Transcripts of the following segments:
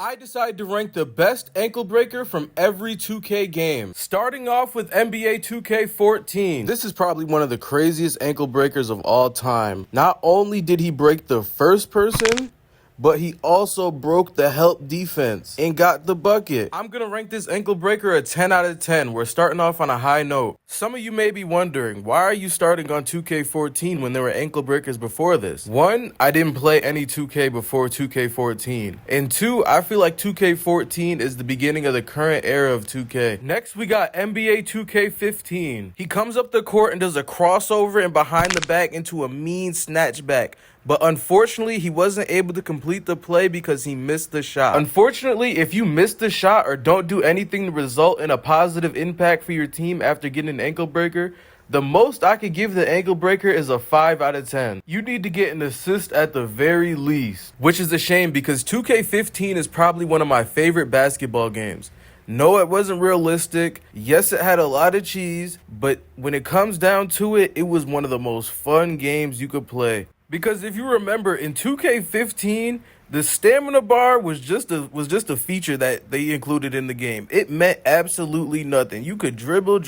I decided to rank the best ankle breaker from every 2K game. Starting off with NBA 2K14. This is probably one of the craziest ankle breakers of all time. Not only did he break the first person, but he also broke the help defense and got the bucket. I'm gonna rank this ankle breaker a 10 out of 10. We're starting off on a high note. Some of you may be wondering, why are you starting on 2K14 when there were ankle breakers before this? One, I didn't play any 2K before 2K14. And two, I feel like 2K14 is the beginning of the current era of 2K. Next, we got NBA 2K15. He comes up the court and does a crossover and behind the back into a mean snatchback. But unfortunately, he wasn't able to complete the play because he missed the shot. Unfortunately, if you miss the shot or don't do anything to result in a positive impact for your team after getting an ankle breaker, the most I could give the ankle breaker is a 5 out of 10. You need to get an assist at the very least, which is a shame because 2K15 is probably one of my favorite basketball games. No, it wasn't realistic. Yes, it had a lot of cheese, but when it comes down to it, it was one of the most fun games you could play. Because if you remember, in 2K15, the stamina bar was just a feature that they included in the game. It meant absolutely nothing. You could dribble,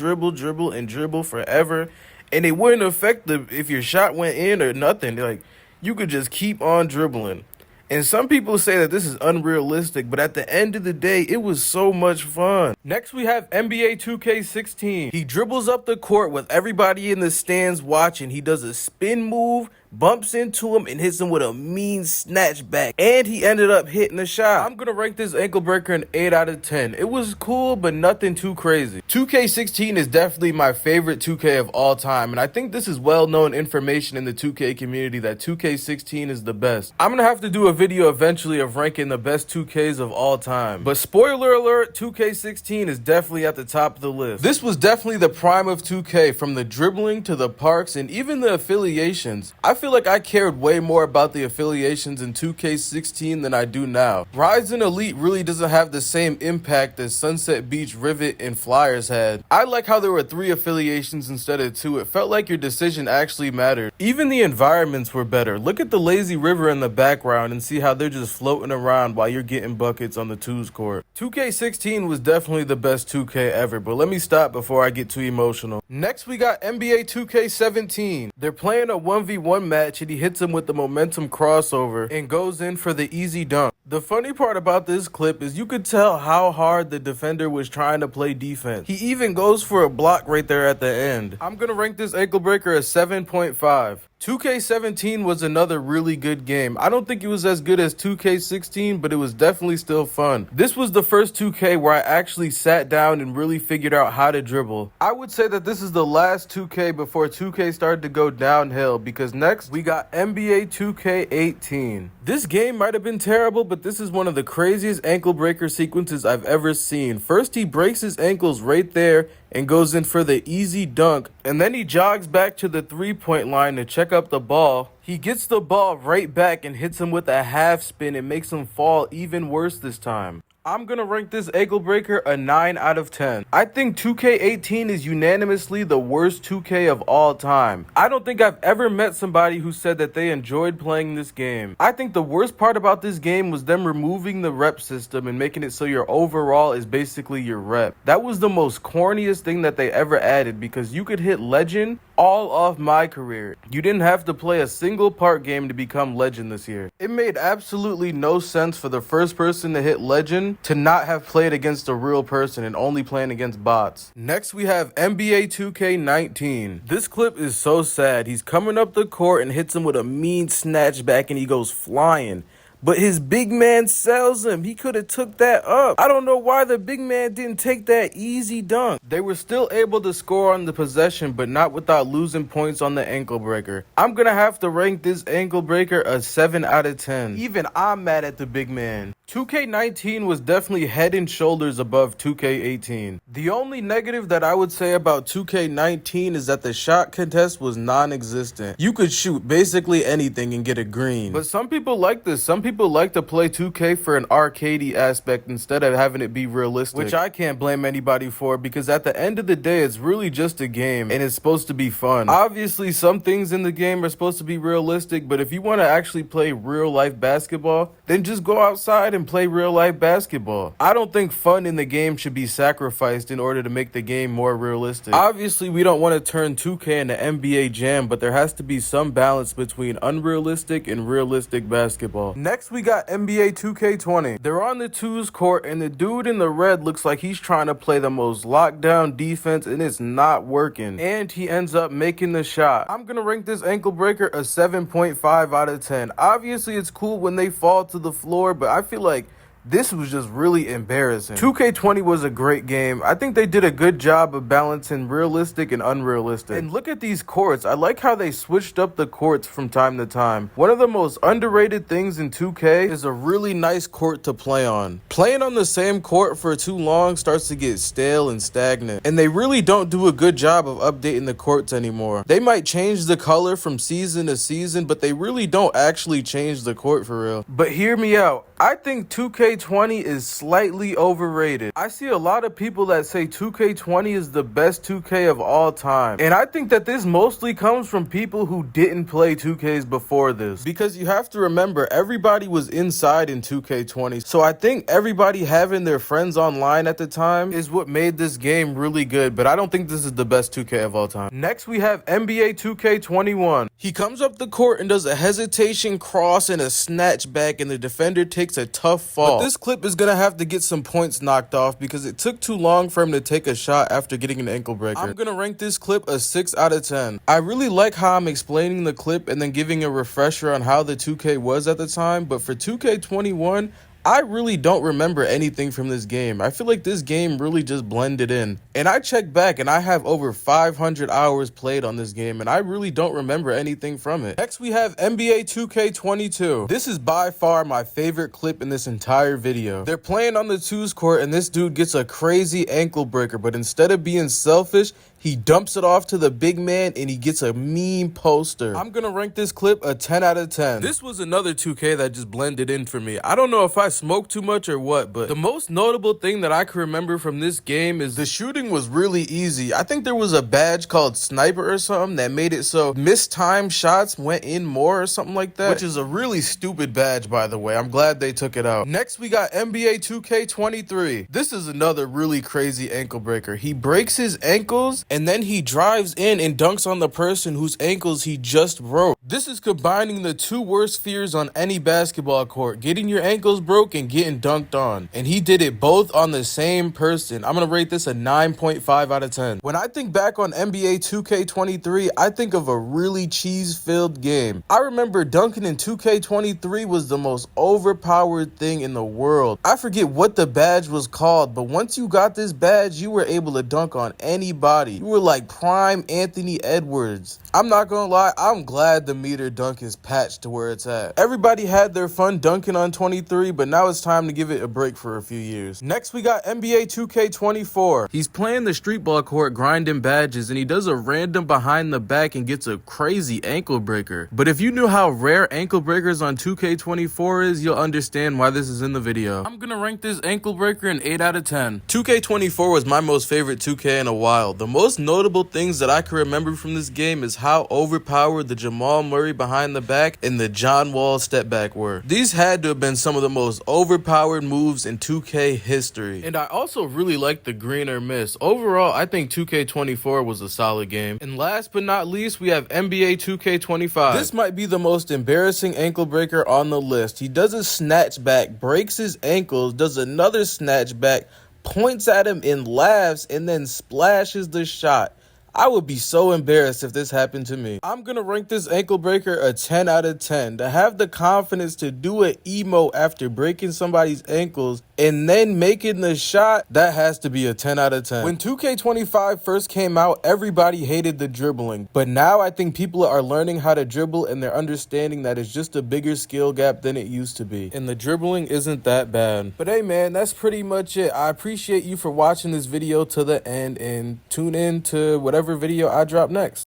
and dribble forever, and it wouldn't affect if your shot went in or nothing. Like, you could just keep on dribbling. And some people say that this is unrealistic, but at the end of the day, it was so much fun. Next, we have NBA 2K16. He dribbles up the court with everybody in the stands watching. He does a spin move, bumps into him, and hits him with a mean snatchback. And he ended up hitting a shot. I'm going to rank this ankle breaker an 8 out of 10. It was cool, but nothing too crazy. 2K16 is definitely my favorite 2K of all time, and I think this is well-known information in the 2K community that 2K16 is the best. I'm going to have to do a video eventually of ranking the best 2Ks of all time. But spoiler alert, 2K16 is definitely at the top of the list. This was definitely the prime of 2K, from the dribbling to the parks and even the affiliations. I feel like I cared way more about the affiliations in 2K16 than I do now. Rise and Elite really doesn't have the same impact as Sunset Beach, Rivet, and Flyers had. I like how there were 3 affiliations instead of 2. It felt like your decision actually mattered. Even the environments were better. Look at the lazy river in the background and see how they're just floating around while you're getting buckets on the 2's court. 2K16 was definitely the best 2K ever, but let me stop before I get too emotional. Next, we got NBA 2K17. They're playing a 1v1 match and he hits him with the momentum crossover and goes in for the easy dunk. The funny part about this clip is you could tell how hard the defender was trying to play defense. He even goes for a block right there at the end. I'm gonna rank this ankle breaker a 7.5. 2K17 was another really good game. I don't think it was as good as 2K16, but it was definitely still fun. This was the first 2K where I actually sat down and really figured out how to dribble. I would say that this is the last 2K before 2K started to go downhill, because next we got NBA 2K18. This game might have been terrible, but this is one of the craziest ankle breaker sequences I've ever seen. First, he breaks his ankles right there and goes in for the easy dunk, and then he jogs back to the 3-point line to check up the ball. He gets the ball right back and hits him with a half spin and makes him fall even worse this time. I'm gonna rank this ankle breaker a 9 out of 10. I think 2K18 is unanimously the worst 2K of all time. I don't think I've ever met somebody who said that they enjoyed playing this game. I think the worst part about this game was them removing the rep system and making it so your overall is basically your rep. That was the most corniest thing that they ever added, because you could hit legend all off my career. You didn't have to play a single part game to become legend this year. It made absolutely no sense for the first person to hit legend to not have played against a real person and only playing against bots. Next, we have NBA 2K19. This clip is so sad. He's coming up the court and hits him with a mean snatchback and he goes flying. But his big man sells him. He could have took that up. I don't know why the big man didn't take that easy dunk. They were still able to score on the possession, but not without losing points on the ankle breaker. I'm gonna have to rank this ankle breaker a 7 out of 10. Even I'm mad at the big man. 2K19 was definitely head and shoulders above 2K18. The only negative that I would say about 2K19 is that the shot contest was non-existent. You could shoot basically anything and get a green. But some people like this. Some people like to play 2K for an arcadey aspect instead of having it be realistic, which I can't blame anybody for, because at the end of the day, it's really just a game and it's supposed to be fun. Obviously, some things in the game are supposed to be realistic, but if you want to actually play real life basketball, then just go outside outside and play real life basketball. I don't think fun in the game should be sacrificed in order to make the game more realistic. Obviously, we don't want to turn 2K into NBA Jam, but there has to be some balance between unrealistic and realistic basketball. Next, we got NBA 2K20. They're on the twos court, and the dude in the red looks like he's trying to play the most lockdown defense, and it's not working. And he ends up making the shot. I'm gonna rank this ankle breaker a 7.5 out of 10. Obviously, it's cool when they fall to the floor, but I feel like this was just really embarrassing. 2K20 was a great game. I think they did a good job of balancing realistic and unrealistic. And look at these courts. I like how they switched up the courts from time to time. One of the most underrated things in 2K is a really nice court to play on. Playing on the same court for too long starts to get stale and stagnant. And they really don't do a good job of updating the courts anymore. They might change the color from season to season, but they really don't actually change the court for real. But hear me out. I think 2K20 is slightly overrated. I see a lot of people that say 2K20 is the best 2K of all time. And I think that this mostly comes from people who didn't play 2Ks before this. Because you have to remember, everybody was inside in 2K20. So I think everybody having their friends online at the time is what made this game really good. But I don't think this is the best 2K of all time. Next, we have NBA 2K21. He comes up the court and does a hesitation cross and a snatch back, and the defender takes a tough fall. But this clip is gonna have to get some points knocked off because it took too long for him to take a shot after getting an ankle breaker. I'm gonna rank this clip a 6 out of 10. I really like how I'm explaining the clip and then giving a refresher on how the 2K was at the time, but for 2K21, I really don't remember anything from this game. I feel like this game really just blended in. And I checked back and I have over 500 hours played on this game, and I really don't remember anything from it. Next, we have NBA 2K22. This is by far my favorite clip in this entire video. They're playing on the twos court and this dude gets a crazy ankle breaker, but instead of being selfish, he dumps it off to the big man and he gets a mean poster. I'm gonna rank this clip a 10 out of 10. This was another 2K that just blended in for me. I don't know if I smoked too much or what, but the most notable thing that I can remember from this game is the shooting was really easy. I think there was a badge called Sniper or something that made it so mistimed shots went in more or something like that, which is a really stupid badge, by the way. I'm glad they took it out. Next, we got NBA 2K23. This is another really crazy ankle breaker. He breaks his ankles and then he drives in and dunks on the person whose ankles he just broke. This is combining the two worst fears on any basketball court: getting your ankles broke and getting dunked on. And he did it both on the same person. I'm gonna rate this a 9.5 out of 10. When I think back on NBA 2K23, I think of a really cheese-filled game. I remember dunking in 2K23 was the most overpowered thing in the world. I forget what the badge was called, but once you got this badge, you were able to dunk on anybody. You were like prime Anthony Edwards. I'm not gonna lie, I'm glad the meter dunk is patched to where it's at. Everybody had their fun dunking on 23, but now it's time to give it a break for a few years. Next, we got NBA 2K24. He's playing the street ball court grinding badges, and he does a random behind the back and gets a crazy ankle breaker. But if you knew how rare ankle breakers on 2K24 is, you'll understand why this is in the video. I'm gonna rank this ankle breaker an 8 out of 10. 2K24 was my most favorite 2K in a while. The most notable things that I can remember from this game is how overpowered the Jamal Murray behind the back and the John Wall step back were. These had to have been some of the most overpowered moves in 2K history. And I also really like the green or miss. Overall, I think 2K24 was a solid game. And last but not least, we have NBA 2K25. This might be the most embarrassing ankle breaker on the list. He does a snatch back, breaks his ankles, does another snatch back, points at him and laughs, and then splashes the shot. I would be so embarrassed if this happened to me. I'm gonna rank this ankle breaker a 10 out of 10. To have the confidence to do an emo after breaking somebody's ankles and then making the shot, that has to be a 10 out of 10. When 2K25 first came out, everybody hated the dribbling. But now I think people are learning how to dribble and they're understanding that it's just a bigger skill gap than it used to be. And the dribbling isn't that bad. But hey man, that's pretty much it. I appreciate you for watching this video to the end, and tune in to whatever video I drop next.